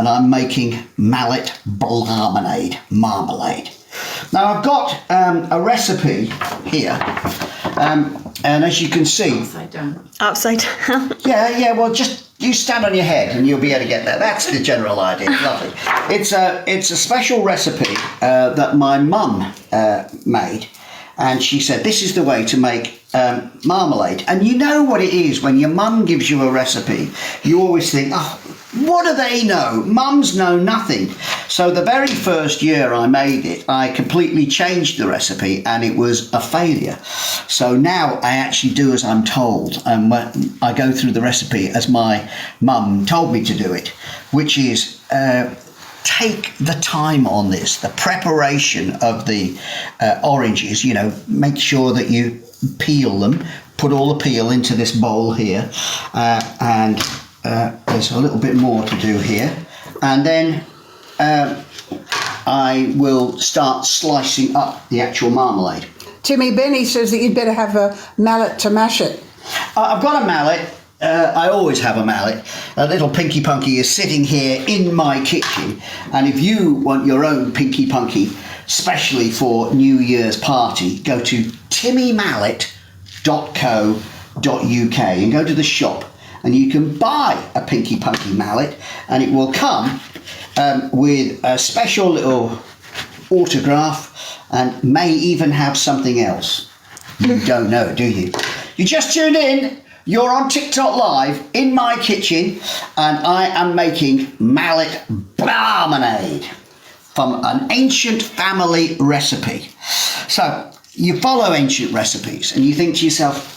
and I'm making Mallett marmalade. Now I've got a recipe here, and as you can see, Upside down. yeah. Well, just you stand on your head and you'll be able to get there. That's the general idea. Lovely. It's a special recipe that my mum made, and she said this is the way to make marmalade. And you know what it is when your mum gives you a recipe, you always think, oh, what do they know? Mums know nothing. So the very first year I made it, I completely changed the recipe and it was a failure. So now I actually do as I'm told, and I go through the recipe as my mum told me to do it, which is take the time on this, the preparation of the oranges. You know, make sure that you peel them, put all the peel into this bowl here, and there's a little bit more to do here, and then I will start slicing up the actual marmalade. Timmy, Benny says that you'd better have a mallet to mash it. I've got a mallet. I always have a mallet. A little Pinky Punky is sitting here in my kitchen, and if you want your own Pinky Punky, especially for New Year's party, go to timmymallett.co.uk and go to the shop, and you can buy a Pinky Punky mallet, and it will come with a special little autograph and may even have something else. You don't know, do you? You just tuned in. You're on TikTok Live in my kitchen, and I am making Mallett marmalade from an ancient family recipe. So you follow ancient recipes and you think to yourself,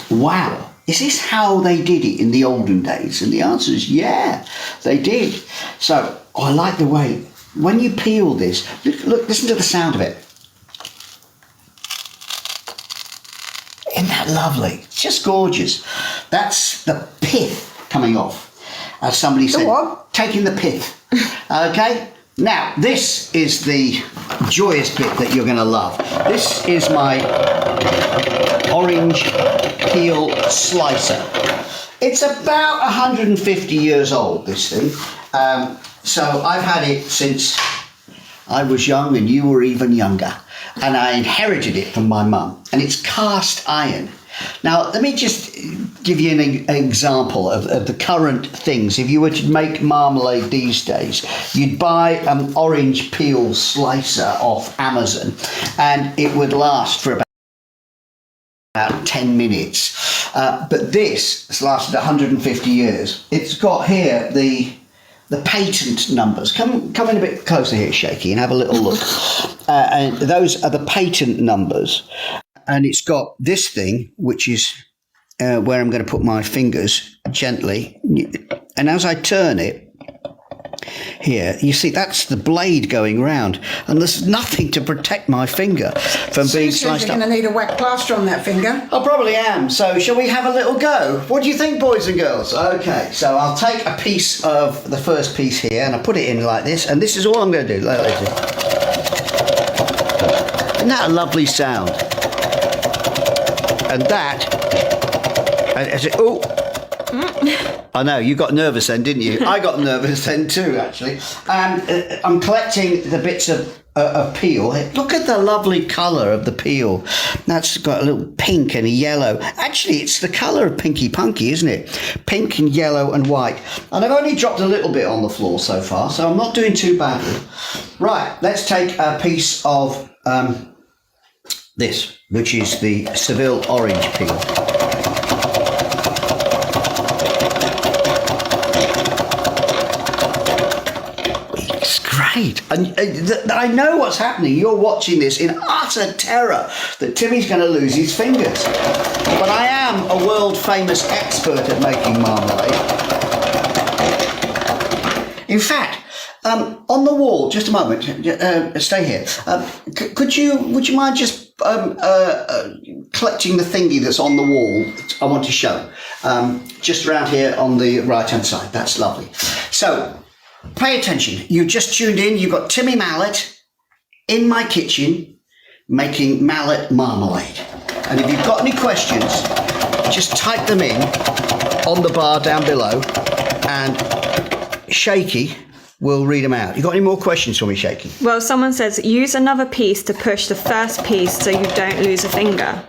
wow, is this how they did it in the olden days? And the answer is yeah, they did. So I like the way, when you peel this, look, listen to the sound of it. Isn't that lovely? It's just gorgeous. That's the pith coming off. As somebody said, taking the pith. Okay? Now, this is the joyous bit that you're going to love. This is my orange peel slicer. It's about 150 years old, this thing. So I've had it since I was young and you were even younger. And I inherited it from my mum. And it's cast iron. Now, let me just give you an example of the current things. If you were to make marmalade these days, you'd buy an orange peel slicer off Amazon, and it would last for about 10 minutes. But this has lasted 150 years. It's got here the patent numbers. Come in a bit closer here, Shaky, and have a little look. And those are the patent numbers. And it's got this thing, which is where I'm going to put my fingers gently. And as I turn it, here, you see, that's the blade going round. And there's nothing to protect my finger from being sliced up. You're going to need a wet plaster on that finger. I probably am. So shall we have a little go? What do you think, boys and girls? Okay, so I'll take a piece of the first piece here and I'll put it in like this. And this is all I'm going to do. Like this. Isn't that a lovely sound? And that, oh, I know, you got nervous then, didn't you? I got nervous then too, actually. And I'm collecting the bits of peel. Look at the lovely colour of the peel. That's got a little pink and a yellow. Actually, it's the colour of Pinky Punky, isn't it? Pink and yellow and white. And I've only dropped a little bit on the floor so far, so I'm not doing too badly. Right, let's take a piece of this, which is the Seville orange peel. It's great. And I know what's happening. You're watching this in utter terror that Timmy's going to lose his fingers. But I am a world famous expert at making marmalade. In fact, on the wall, just a moment, stay here. Would you mind just collecting the thingy that's on the wall I want to show? Just around here on the right hand side. That's lovely. So pay attention. You just tuned in. You've got Timmy Mallett in my kitchen making Mallett marmalade. And if you've got any questions, just type them in on the bar down below and Shaky will read them out. You got any more questions for me, Shaky? Well, someone says, use another piece to push the first piece so you don't lose a finger.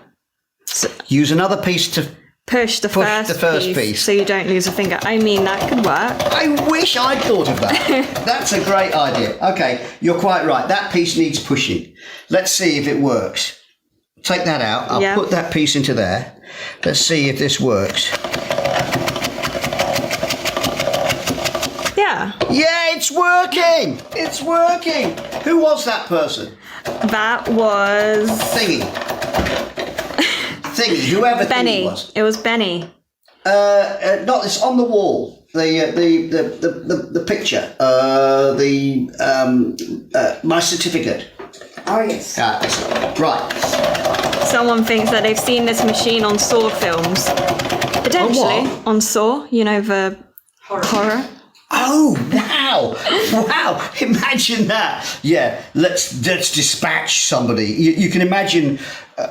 Use another piece to push the first piece so you don't lose a finger. I mean, that could work. I wish I'd thought of that. That's a great idea. Okay, you're quite right. That piece needs pushing. Let's see if it works. Take that out. I'll put that piece into there. Let's see if this works. Yeah. Yeah, it's working. It's working. Who was that person? That was... Thingy, whoever Benny. Thingy was. It was Benny. Not this on the wall. The picture. My certificate. Oh, yes. Right. Someone thinks that they've seen this machine on Saw films. Potentially. On Saw, you know, the horror. Oh, wow. Wow. Imagine that. Yeah, let's dispatch somebody. You can imagine,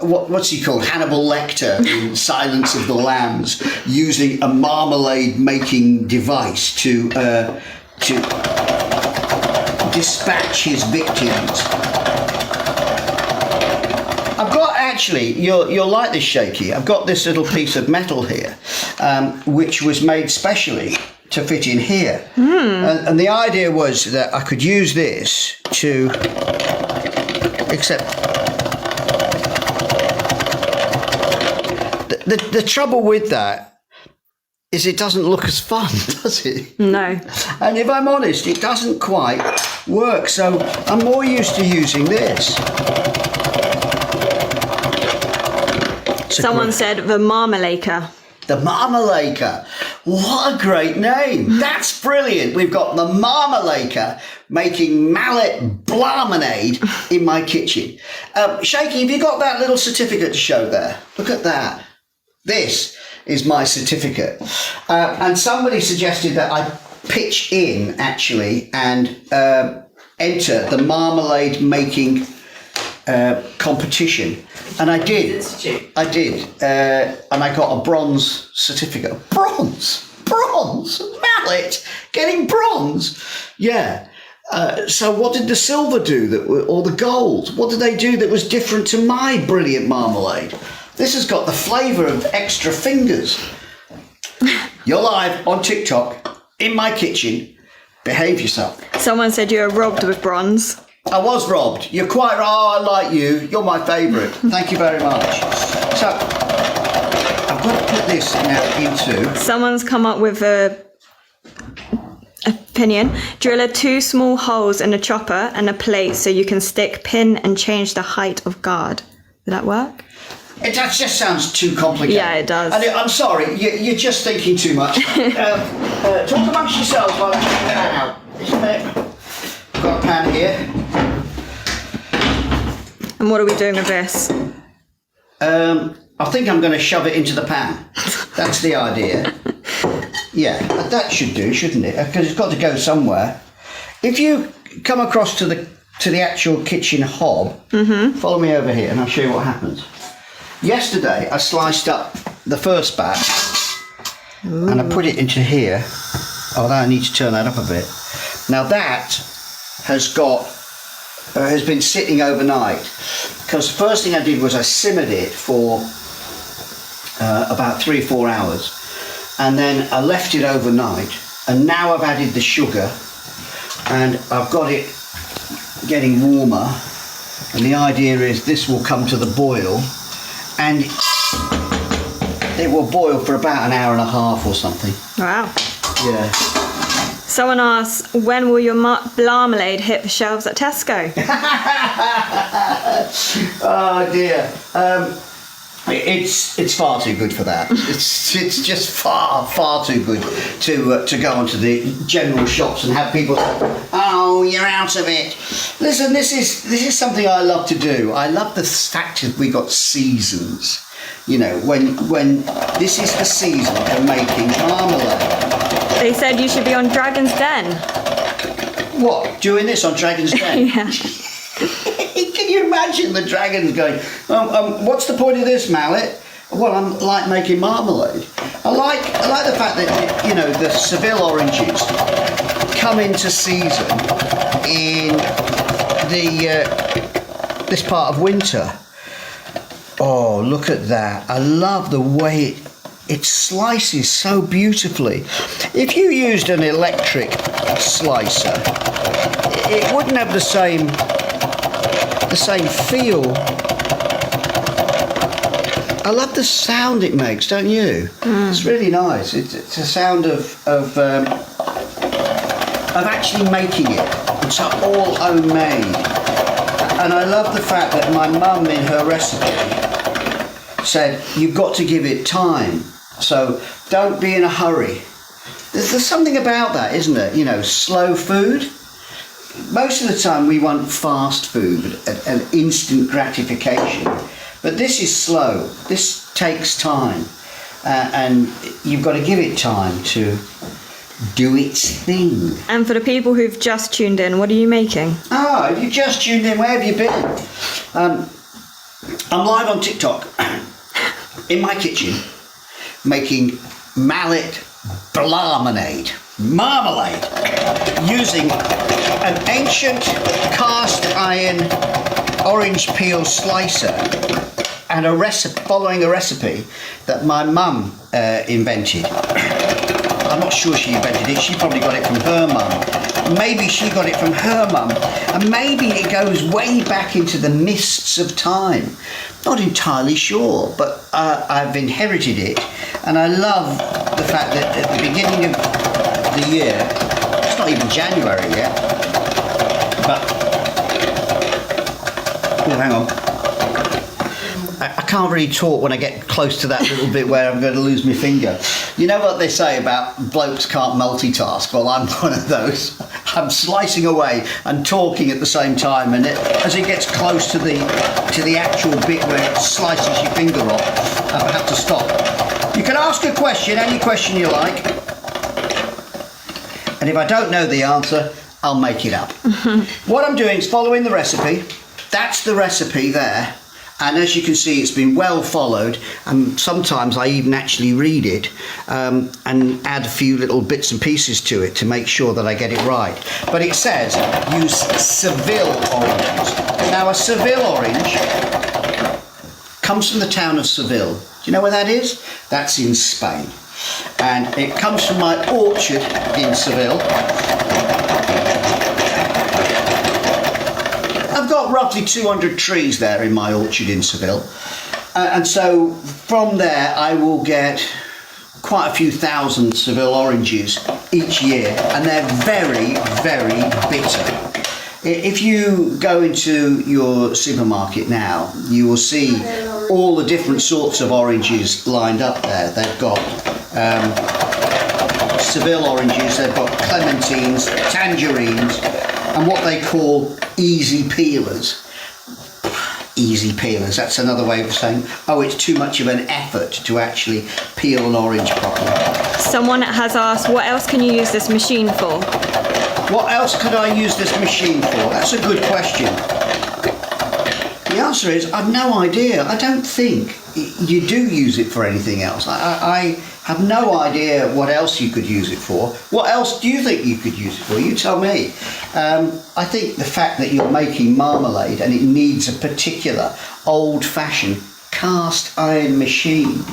what's he called? Hannibal Lecter in Silence of the Lambs, using a marmalade making device to dispatch his victims. I've got, actually, you'll like this, Shaky. I've got this little piece of metal here, which was made specially to fit in here. And the idea was that I could use this to, except the trouble with that is it doesn't look as fun, does it? No. And if I'm honest, it doesn't quite work. So I'm more used to using this. Someone said the Marmalaker. The Marmalaker. What a great name. That's brilliant. We've got the Marmalaker making mallet marmalade in my kitchen. Shaky, have you got that little certificate to show there? Look at that. This is my certificate. And somebody suggested that I pitch in, actually, and enter the marmalade making competition. And I did. I did. And I got a bronze certificate. Bronze? Mallet? Getting bronze? Yeah. So what did the silver do, or the gold? What did they do that was different to my brilliant marmalade? This has got the flavour of extra fingers. You're live on TikTok, in my kitchen. Behave yourself. Someone said you were robbed with bronze. I was robbed. You're quite right. Oh, I like you. You're my favourite. Thank you very much. So, I've got to put this now into... Someone's come up with a opinion. Drill 2 small holes in a chopper and a plate so you can stick pin and change the height of guard. Would that work? It just sounds too complicated. Yeah, it does. And I'm sorry, you're just thinking too much. Talk amongst yourselves while I take that out. I've got a pan here. And what are we doing with this? I think I'm going to shove it into the pan. That's the idea. Yeah, that should do, shouldn't it? Because it's got to go somewhere. If you come across to the actual kitchen hob, follow me over here and I'll show you what happens. Yesterday, I sliced up the first batch and I put it into here. Oh, I need to turn that up a bit. Now that has been sitting overnight, because the first thing I did was I simmered it for about 3 or 4 hours, and then I left it overnight, and now I've added the sugar and I've got it getting warmer, and the idea is this will come to the boil and it will boil for about an hour and a half or something. Wow. Yeah. Someone asks, when will your marmalade hit the shelves at Tesco? Oh dear. It's far too good for that. It's just far too good to go onto the general shops and have people say, "Oh, you're out of it." Listen, this is something I love to do. I love the fact that we got seasons. You know, when this is the season for making marmalade. They said you should be on Dragon's Den. What? Doing this on Dragon's Den? Yeah. Can you imagine the dragons going, what's the point of this, Mallet? Well, I'm like making marmalade. I like the fact that, you know, the Seville oranges come into season in this part of winter. Oh, look at that. I love the way it slices so beautifully. If you used an electric slicer, it wouldn't have the same feel. I love the sound it makes, don't you? It's really nice. It's a sound of actually making it. It's all homemade. And I love the fact that my mum in her recipe said, you've got to give it time. So don't be in a hurry. There's something about that, isn't there? You know, slow food. Most of the time we want fast food and instant gratification. But this is slow. This takes time. And you've got to give it time to do its thing. And for the people who've just tuned in, what are you making? Ah, if you just tuned in, where have you been? I'm live on TikTok in my kitchen making Mallett marmalade using an ancient cast iron orange peel slicer and following a recipe that my mum invented. I'm not sure she invented it. She probably got it from her mum. Maybe she got it from her mum, and maybe it goes way back into the mists of time. Not entirely sure, but I've inherited it, and I love the fact that at the beginning of the year, it's not even January yet, but oh, hang on. I can't really talk when I get close to that little bit where I'm going to lose my finger. You know what they say about blokes can't multitask? Well, I'm one of those. I'm slicing away and talking at the same time, and as it gets close to the actual bit where it slices your finger off, I have to stop. You can ask a question, any question you like, and if I don't know the answer, I'll make it up. What I'm doing is following the recipe. That's the recipe there. And as you can see, it's been well followed, and sometimes I even actually read it and add a few little bits and pieces to it to make sure that I get it right. But it says use Seville oranges. Now, a Seville orange comes from the town of Seville. Do you know where that is? That's in Spain. And it comes from my orchard in Seville. I've got roughly 200 trees there in my orchard in Seville, and so from there I will get quite a few thousand Seville oranges each year, and they're very, very bitter. If you go into your supermarket now, you will see all the different sorts of oranges lined up there. They've got Seville oranges, they've got clementines, tangerines, and what they call easy peelers. Easy peelers, that's another way of saying, oh, it's too much of an effort to actually peel an orange properly. Someone has asked, what else can you use this machine for? What else could I use this machine for? That's a good question. The answer is, I've no idea. I don't think you do use it for anything else. I have no idea what else you could use it for. What else do you think you could use it for? You tell me. I think the fact that you're making marmalade and it needs a particular old-fashioned cast iron machine.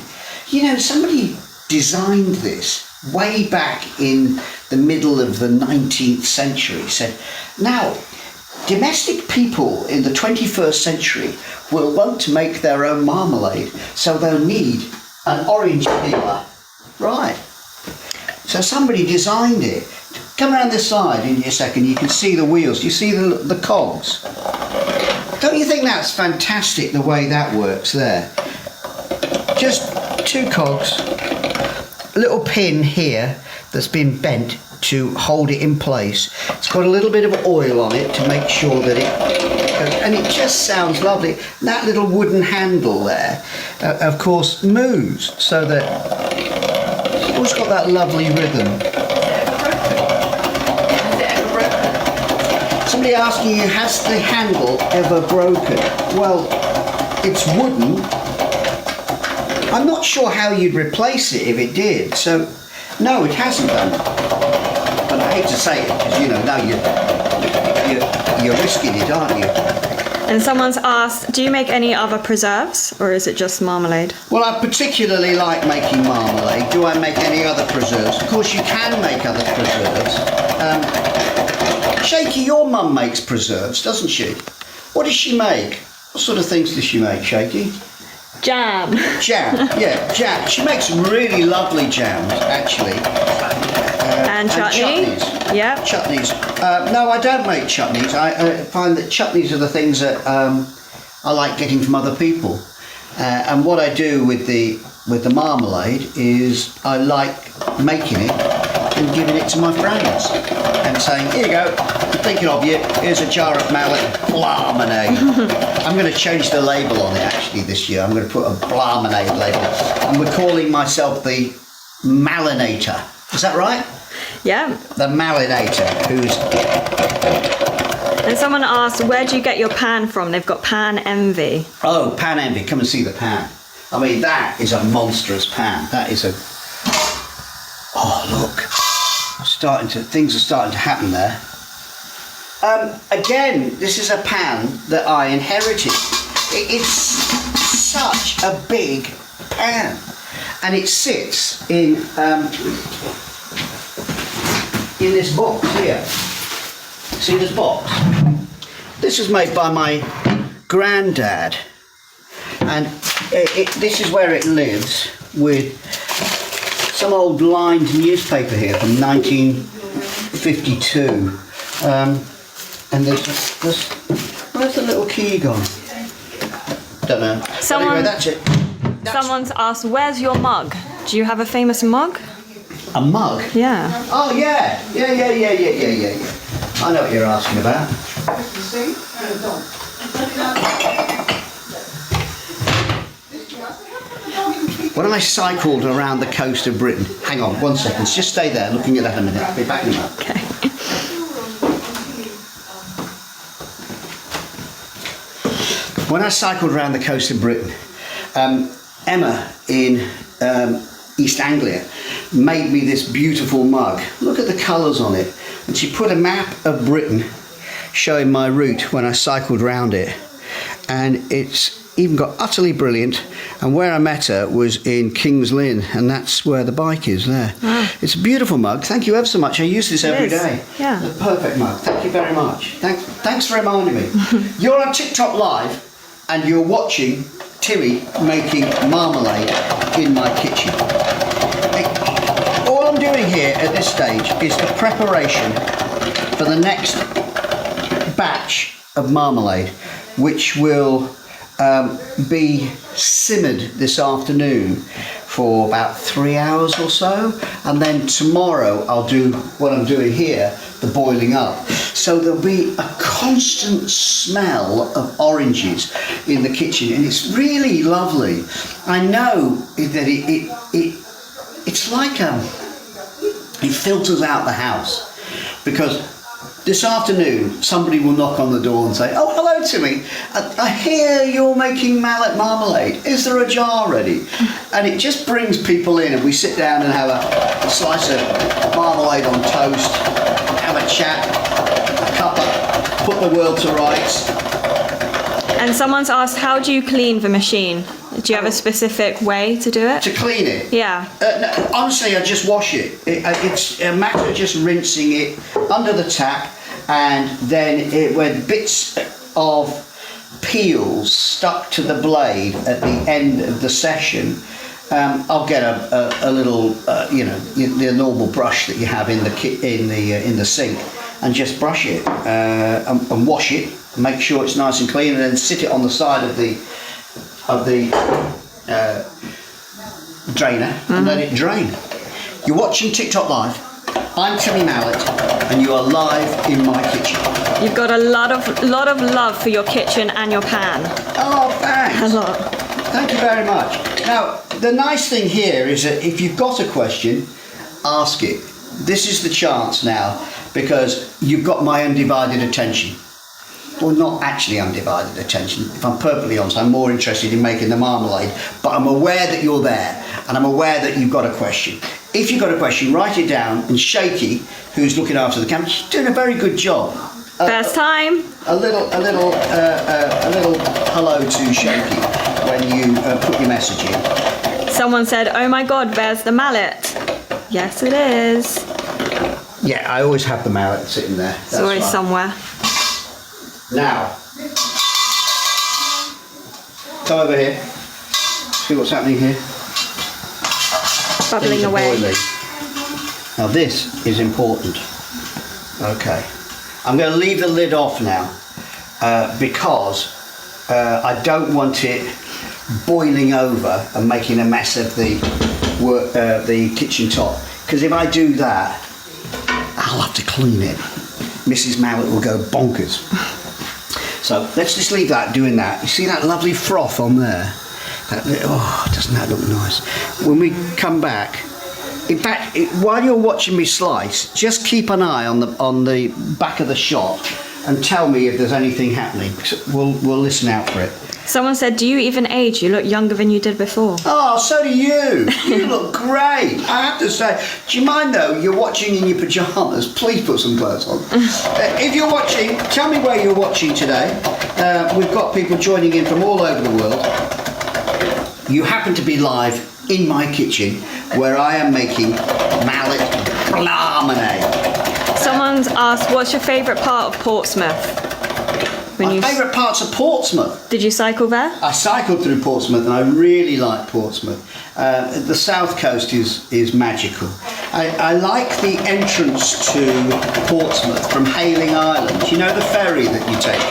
You know, somebody designed this way back in the middle of the 19th century. Said, now, domestic people in the 21st century will want to make their own marmalade, so they'll need an orange peeler. Right. So somebody designed it. Come around this side in a second, you can see the wheels. You see the cogs? Don't you think that's fantastic the way that works there? Just two cogs, a little pin here that's been bent to hold it in place. It's got a little bit of oil on it to make sure that it goes, and it just sounds lovely. That little wooden handle there, of course, moves so that it's always got that lovely rhythm. Somebody asking you, has the handle ever broken? Well, it's wooden. I'm not sure how you'd replace it if it did, so no, it hasn't done. But I hate to say it because now you're risking it, aren't you? And someone's asked, do you make any other preserves or is it just marmalade? Well, I particularly like making marmalade. Do I make any other preserves? Of course, you can make other preserves. Shaky, your mum makes preserves, doesn't she? What does she make? What sort of things does she make, Shaky? Jam. Jam, yeah, jam. She makes really lovely jams, actually. And chutneys. Yeah. Chutneys. No, I don't make chutneys. I find that chutneys are the things that I like getting from other people. And what I do with the marmalade is I like making it and giving it to my friends and saying, here you go, I'm thinking of you, here's a jar of Mallett marmalade. I'm going to change the label on it actually this year. I'm going to put a marmalade label. And we're calling myself the Mallinator. Is that right? Yeah. The Mallinator, And someone asked, where do you get your pan from? They've got Pan Envy. Oh, Pan Envy, come and see the pan. I mean, that is a monstrous pan. That is a... Oh, look. Things are starting to happen there. Again, this is a pan that I inherited. It's such a big pan. And it sits in this box here. See this box? This was made by my granddad. And this is where it lives with some old lined newspaper here from 1952. And where's the little key gone? Don't know. Anyway, that's it. Someone's asked, where's your mug? Do you have a famous mug? A mug? Yeah. Oh, yeah. Yeah. I know what you're asking about. When I cycled around the coast of Britain, hang on 1 second, just stay there looking at that a minute. I'll be back in a minute. Okay. When I cycled around the coast of Britain, Emma in East Anglia made me this beautiful mug. Look at the colours on it. And she put a map of Britain showing my route when I cycled around it. And it's even got utterly brilliant. And where I met her was in King's Lynn, and that's where the bike is there. Wow. It's a beautiful mug. Thank you ever so much. I use this every day. Yeah. The perfect mug. Thank you very much. Thanks for reminding me. You're on TikTok Live and you're watching Timmy making marmalade in my kitchen. All I'm doing here at this stage is the preparation for the next batch of marmalade, which will be simmered this afternoon for about 3 hours or so, and then tomorrow I'll do what I'm doing here, the boiling up. So there'll be a constant smell of oranges in the kitchen, and it's really lovely. I know that it's like it filters out the house, because this afternoon, somebody will knock on the door and say, oh, hello, Timmy. I hear you're making Mallett marmalade. Is there a jar ready? And it just brings people in, and we sit down and have a slice of marmalade on toast, have a chat, a cuppa, put the world to rights. And someone's asked, how do you clean the machine? Do you have a specific way to do it? To clean it? Yeah. No, honestly, I just wash it. It's a matter of just rinsing it under the tap, and then with bits of peels stuck to the blade at the end of the session, I'll get a little, the normal brush that you have in the sink, and just brush it and wash it, make sure it's nice and clean, and then sit it on the side of the drainer and let it drain. You're watching TikTok Live. I'm Timmy Mallett, and you are live in my kitchen. You've got a lot of love for your kitchen and your pan. Oh, thanks. A lot. Thank you very much. Now, the nice thing here is that if you've got a question, ask it. This is the chance now, because you've got my undivided attention. Well, not actually undivided attention. If I'm perfectly honest, I'm more interested in making the marmalade, but I'm aware that you're there, and I'm aware that you've got a question. if you've got a question, write it down, and Shaky, who's looking after the camera, she's doing a very good job. First time. A little hello to Shaky when you put your message in. Someone said, "Oh my God, there's the mallet." Yes, it is. Yeah, I always have the mallet sitting there. It's always somewhere. Now, come over here. See what's happening here. Bubbling away. Boiling. Now this is important. Okay. I'm going to leave the lid off now because I don't want it boiling over and making a mess of the kitchen top. Because if I do that, I'll have to clean it. Mrs. Mallett will go bonkers. So let's just leave that doing that. You see that lovely froth on there? Doesn't that look nice? When we come back, in fact, while you're watching me slice, just keep an eye on the back of the shot and tell me if there's anything happening. We'll listen out for it. Someone said, "Do you even age? You look younger than you did before." Oh, so do you. You look great. I have to say, do you mind though, you're watching in your pyjamas, please put some clothes on. If you're watching, tell me where you're watching today. We've got people joining in from all over the world. You happen to be live in my kitchen where I am making mallet marmalade. Someone's asked, "What's your favourite part of Portsmouth?" My favourite parts of Portsmouth. Did you cycle there? I cycled through Portsmouth and I really like Portsmouth. The south coast is magical. I like the entrance to Portsmouth from Hayling Island. You know the ferry that you take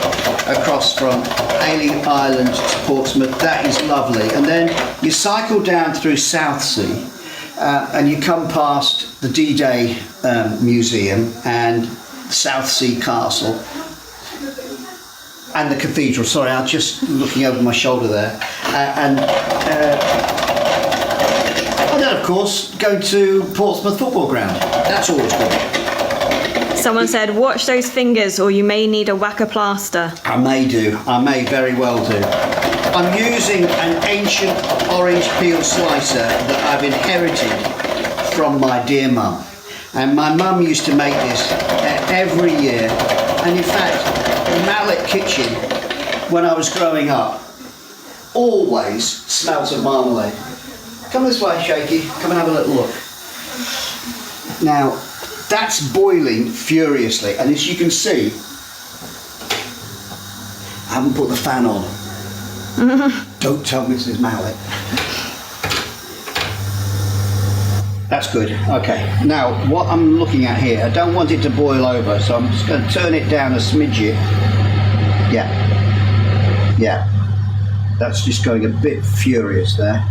across from Hayling Island to Portsmouth? That is lovely. And then you cycle down through Southsea and you come past the D-Day Museum and Southsea Castle. And the cathedral, sorry, I'm just looking over my shoulder there. And then, of course, go to Portsmouth Football Ground. That's always good. Someone said, "Watch those fingers or you may need a whacker plaster." I may do. I may very well do. I'm using an ancient orange peel slicer that I've inherited from my dear mum. And my mum used to make this every year. And in fact, the Mallett kitchen, when I was growing up, always smelt of marmalade. Come this way, Shaky. Come and have a little look. Now, that's boiling furiously, and as you can see, I haven't put the fan on. Don't tell Mrs. Mallett. That's good. Okay. Now, what I'm looking at here, I don't want it to boil over, so I'm just going to turn it down a smidget. Yeah. That's just going a bit furious there.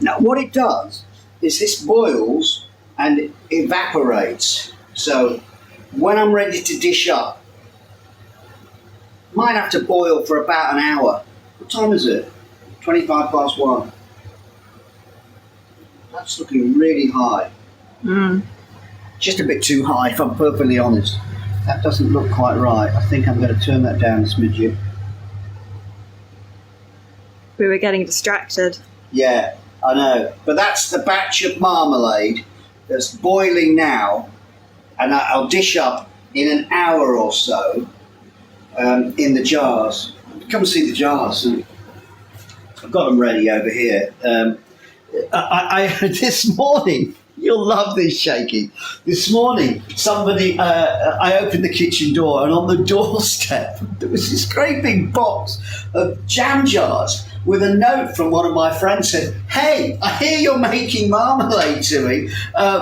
Now, what it does is this boils and it evaporates. So, when I'm ready to dish up, might have to boil for about an hour. What time is it? 1:25. That's looking really high. Just a bit too high, if I'm perfectly honest. That doesn't look quite right. I think I'm going to turn that down a smidgen. We were getting distracted. Yeah, I know. But that's the batch of marmalade that's boiling now, and I'll dish up in an hour or so in the jars. Come and see the jars. I've got them ready over here. I this morning, you'll love this, Shaky. This morning, I opened the kitchen door, and on the doorstep there was this great big box of jam jars with a note from one of my friends said, "Hey, I hear you're making marmalade, Timmy.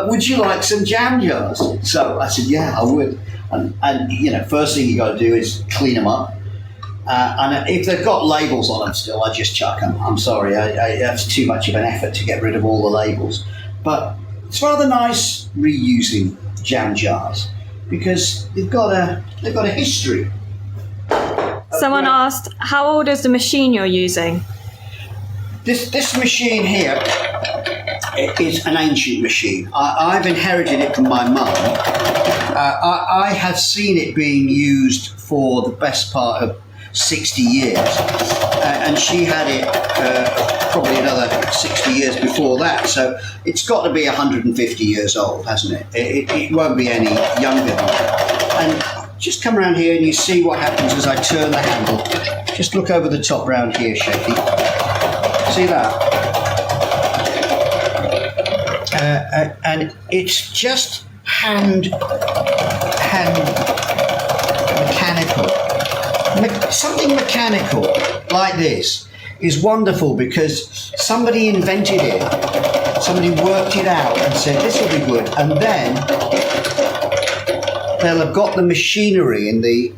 Would you like some jam jars?" So I said, "Yeah, I would." And first thing you got to do is clean them up. And if they've got labels on them still, I just chuck them. I'm sorry, that's too much of an effort to get rid of all the labels. But it's rather nice reusing jam jars because they've got a history. Someone asked, "How old is the machine you're using?" This machine here is an ancient machine. I've inherited it from my mum. I have seen it being used for the best part of 60 years. and she had it probably another 60 years before that. So it's got to be 150 years old, hasn't it? It won't be any younger than that. And just come around here and you see what happens as I turn the handle. Just look over the top round here, Shaky. See that? And it's just hand mechanical. Something mechanical like this is wonderful because somebody invented it, somebody worked it out and said this will be good, and then they'll have got the machinery in the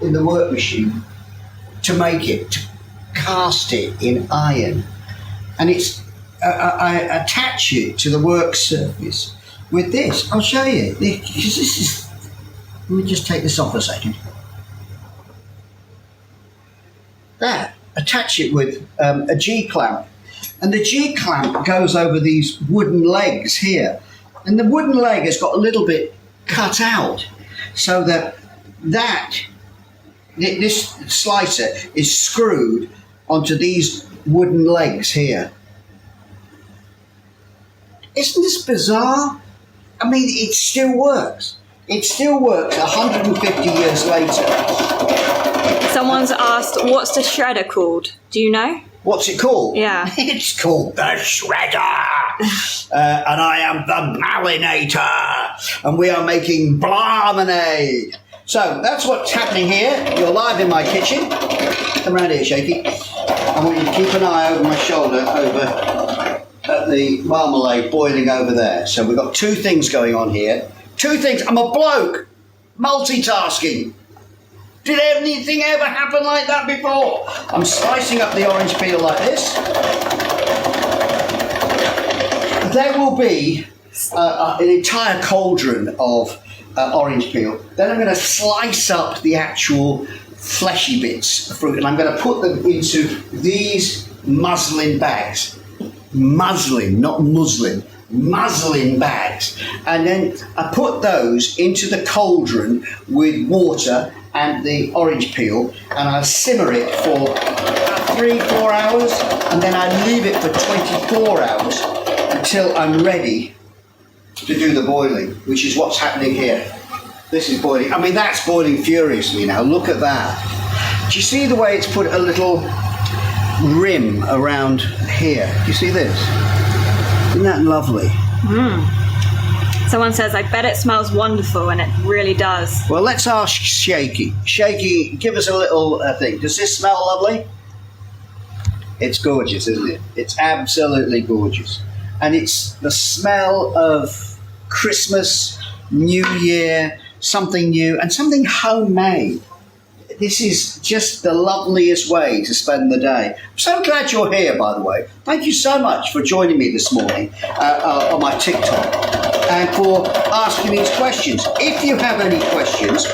work machine to make it, to cast it in iron, and it's I attach it to the work surface with this. I'll show you because this is. Let me just take this off a second. There, attach it with a G-clamp. And the G-clamp goes over these wooden legs here. And the wooden leg has got a little bit cut out so that this slicer is screwed onto these wooden legs here. Isn't this bizarre? I mean, it still works. It still works 150 years later. Someone's asked, what's the shredder called? Do you know? What's it called? Yeah. It's called the shredder. And I am the malinator. And we are making marmalade. So that's what's happening here. You're live in my kitchen. Come around here, Shaky. I want you to keep an eye over my shoulder over at the marmalade boiling over there. So we've got two things going on here. Two things. I'm a bloke. Multitasking. Did anything ever happen like that before? I'm slicing up the orange peel like this. There will be an entire cauldron of orange peel. Then I'm going to slice up the actual fleshy bits of fruit and I'm going to put them into these muslin bags. Muslin, not muslin. Muslin bags, and then I put those into the cauldron with water and the orange peel, and I simmer it for 3-4 hours, and then I leave it for 24 hours until I'm ready to do the boiling, which is what's happening here. This is boiling. I mean, that's boiling furiously now. Look at that. Do you see the way it's put a little rim around here? Do you see this? Isn't that lovely? Someone says, I bet it smells wonderful, and it really does. Well, let's ask Shaky. Shaky, give us a little thing. Does this smell lovely? It's gorgeous, isn't it? It's absolutely gorgeous. And it's the smell of Christmas, New Year, something new, and something homemade. This is just the loveliest way to spend the day. I'm so glad you're here, by the way. Thank you so much for joining me this morning on my TikTok and for asking these questions. If you have any questions,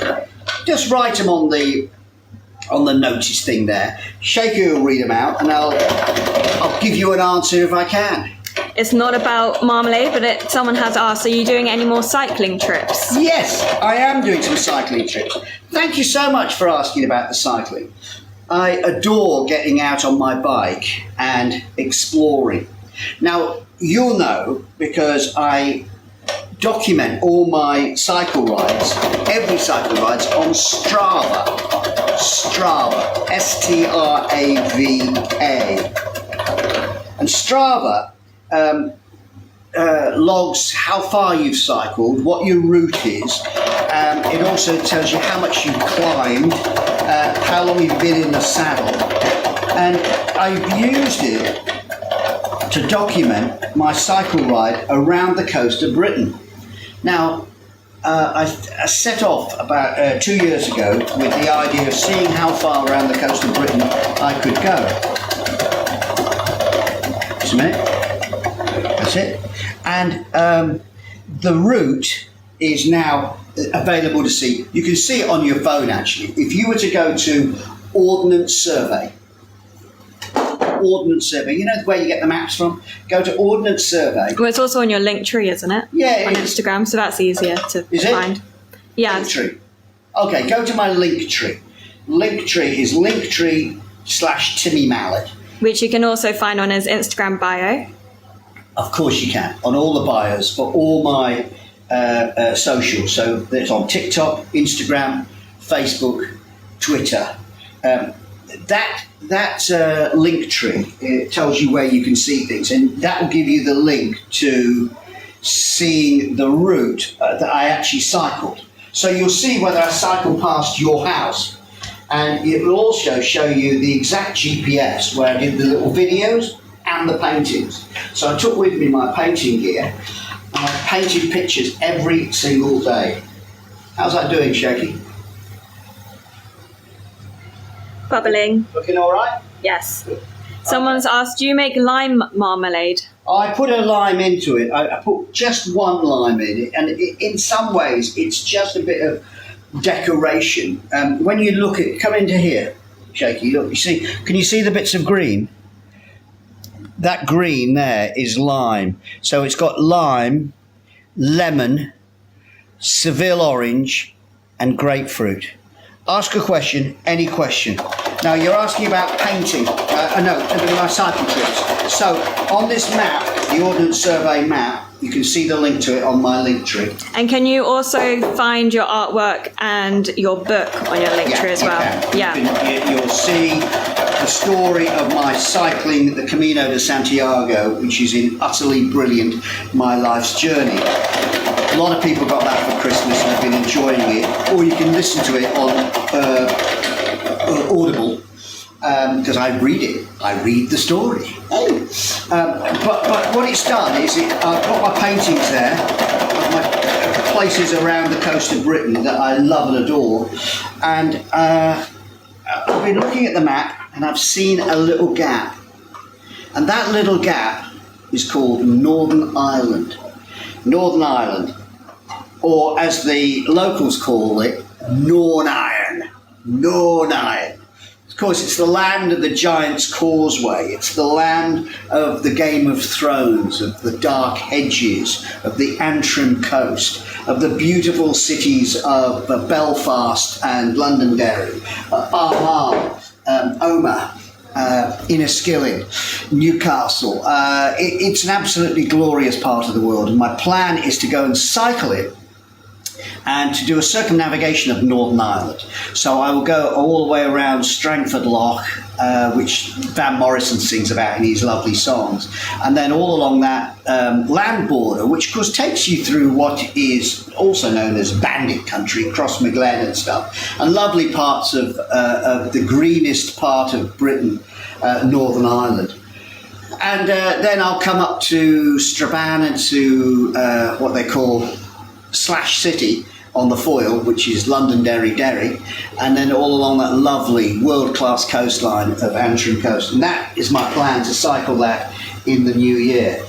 just write them on the notice thing there. Shaky will read them out and I'll give you an answer if I can. It's not about marmalade, but someone has asked, are you doing any more cycling trips? Yes, I am doing some cycling trips. Thank you so much for asking about the cycling. I adore getting out on my bike and exploring. Now, you'll know because I document all my cycle rides, every cycle rides on Strava. Strava, S-T-R-A-V-A. And Strava logs how far you've cycled, what your route is. It also tells you how much you've climbed, how long you've been in the saddle. And I've used it to document my cycle ride around the coast of Britain. Now, I set off about 2 years ago with the idea of seeing how far around the coast of Britain I could go. Just a minute. That's it. And the route is now available to see. You can see it on your phone, actually. If you were to go to Ordnance Survey, you know where you get the maps from? Go to Ordnance Survey. Well, it's also on your link tree, isn't it? Yeah, on Instagram, so that's easier to find. Yeah. Linktree. Okay, go to my link tree. Linktree is linktree.com/. Timmy Mallett. Which you can also find on his Instagram bio. Of course you can, on all the bios for all my socials. So it's on TikTok, Instagram, Facebook, Twitter. That link tree, it tells you where you can see things, and that will give you the link to seeing the route that I actually cycled. So you'll see whether I cycled past your house, and it will also show you the exact GPS where I did the little videos and the paintings. So I took with me my painting gear, and I painted pictures every single day. How's that doing, Shaky? Bubbling. Looking all right? Yes. Someone's asked, do you make lime marmalade? I put a lime into it. I put just one lime in it, and in some ways it's just a bit of decoration. When you look at, come into here, Shaky, look, can you see the bits of green? That green there is lime. So it's got lime, lemon, Seville orange, and grapefruit. Ask a question, any question. Now you're asking about painting. My cycle trips. So on this map, the Ordnance Survey map, you can see the link to it on my link tree. And can you also find your artwork and your book on your link tree as well? You'll see the story of my cycling the Camino de Santiago, which is utterly brilliant, my life's journey. A lot of people got that for Christmas and have been enjoying it. Or you can listen to it on Audible, because I read it. I read the story. But what it's done is I've got my paintings there of my places around the coast of Britain that I love and adore. And I've been looking at the map and I've seen a little gap. And that little gap is called Northern Ireland. Northern Ireland. Or as the locals call it, Norn-Iron. Norn-Iron. Of course, it's the land of the Giant's Causeway. It's the land of the Game of Thrones, of the Dark Hedges, of the Antrim coast, of the beautiful cities of Belfast and Londonderry, Armagh, Omagh, Inniskilling, Newcastle. It's an absolutely glorious part of the world, and my plan is to go and cycle it and to do a circumnavigation of Northern Ireland. So I will go all the way around Strangford Lough, which Van Morrison sings about in his lovely songs, and then all along that land border, which of course takes you through what is also known as Bandit Country, Crossmaglen and stuff, and lovely parts of the greenest part of Britain, Northern Ireland. And then I'll come up to Strabane and to what they call Slash City on the Foyle, which is Londonderry, Derry, and then all along that lovely world-class coastline of Antrim Coast. And that is my plan, to cycle that in the new year.